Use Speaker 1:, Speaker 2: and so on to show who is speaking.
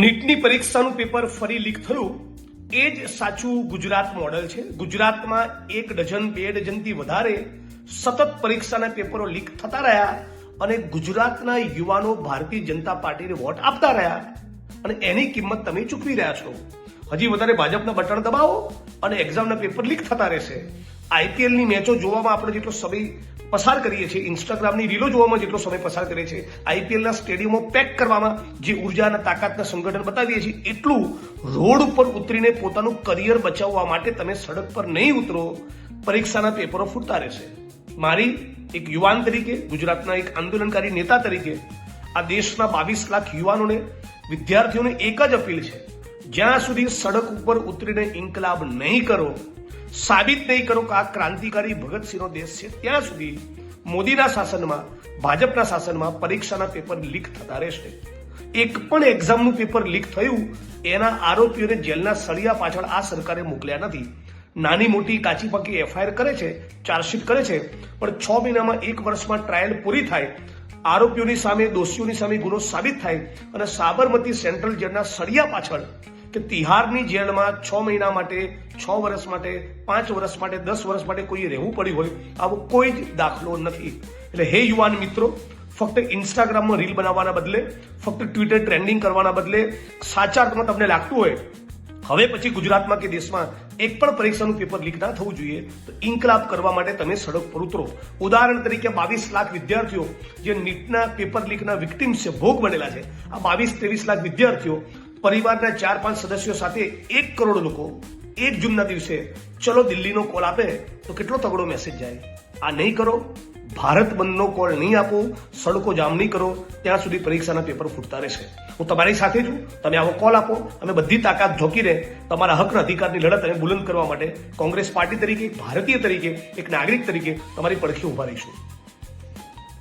Speaker 1: નીટની પરીક્ષાનું પેપર ફરી લીક થયું એ જ સાચું ગુજરાત મોડેલ છે। ગુજરાતમાં 1 ડઝન 2 ડઝનથી વધારે સતત પરીક્ષાના પેપરો લીક થતા રહ્યા અને ગુજરાતના યુવાનો ભારતીય જનતા પાર્ટીને વોટ આપતા રહ્યા અને એની કિંમત તમે ચૂકવી રહ્યા છો। હજી વધારે ભાજપના બટન દબાવો અને એક્ઝામના પેપર લીક થતા રહેશે। આઈપીએલની મેચો જોવામાં આપણે જેટલો સમય પસાર કરીએ છીએ, ઇન્સ્ટાગ્રામની રીલો જોવામાં જેટલો સમય પસાર કરીએ છીએ, આઈપીએલના સ્ટેડિયમો પેક કરવામાં જે ઉર્જા અને તાકાતના સંગઠન બતાવીએ છીએ, એટલું રોડ ઉપર ઉતરીને પોતાનું કરિયર બચાવવા માટે તમે સડક પર નહીં ઉતરો, પરીક્ષાના પેપરો ફૂટતા રહેશે। મારી એક યુવાન તરીકે, ગુજરાતના એક આંદોલનકારી નેતા તરીકે આ દેશના 22 લાખ યુવાનોને, વિદ્યાર્થીઓને એક જ અપીલ છે, જ્યાં સુધી સડક ઉપર ઉતરીને ઇન્કલાબ નહીં કરો, સાબિત નહીં કરો કે આ ક્રાંતિકારી ભગતસિંહનો દેશ છે, ત્યાં સુધી મોદીના શાસનમાં, ભાજપના શાસનમાં પરીક્ષાના પેપર લીક થતા રહેશે। એક પણ એક્ઝામનું પેપર લીક થયું એના આરોપીઓને જેલના સળિયા પાછળ આ સરકારે મોકલ્યા નથી। નાની મોટી કાચી પાકી એફઆઈઆર કરે છે, ચાર્જશીટ કરે છે, પણ 6 મહિનામાં 1 વર્ષમાં ટ્રાયલ પૂરી થાય, આરોપીઓની સામે, દોષીઓની સામે ગુનો સાબિત થાય અને સાબરમતી સેન્ટ્રલ જેલના સળિયા પાછળ કે તિહારની જેલમાં 6 મહિના માટે, 6 વર્ષ માટે, 5 વર્ષ માટે, 10 વર્ષ માટે કોઈ રહેવું પડ્યું હોય, આવો કોઈ જ દાખલો નથી। એટલે હે યુવાન મિત્રો, ફક્ત ઇન્સ્ટાગ્રામમાં રીલ બનાવવાના બદલે, ફક્ત ટ્વિટર ટ્રેન્ડિંગ કરવાના બદલે, સાચા અર્થમાં તમને લાગતું હોય હવે પછી ગુજરાતમાં કે દેશમાં એક પણ પરીક્ષાનું પેપર લીક ના થવું જોઈએ, તો ઇન્કલાબ કરવા માટે તમે સડક પર ઉતરો। ઉદાહરણ તરીકે 22 લાખ વિદ્યાર્થીઓ જે નીટના પેપર લીકના વિક્ટિમ છે, ભોગ બનેલા છે, આ 22-23 લાખ વિદ્યાર્થીઓ પરિવારના 4-5 સદસ્યો સાથે 1 કરોડ લોકો 1 જૂનના દિવસે ચલો દિલ્હીનો કોલ આપે તો કેટલો તગડો મેસેજ જાય। આ નહીં કરો, ભારત બંધનો કોલ નહીં આપો, સડકો જામ નહીં કરો, ત્યાં સુધી પરીક્ષાના પેપર ફૂટતા રહેશે। હું તમારી સાથે છું, તમે આવો કોલ આપો, અમે બધી તાકાત ઝોકીને તમારા હકના અધિકારની લડત અમે બુલંદ કરવા માટે કોંગ્રેસ પાર્ટી તરીકે, એક ભારતીય તરીકે, એક નાગરિક તરીકે તમારી પડખે ઉભા રહીશું।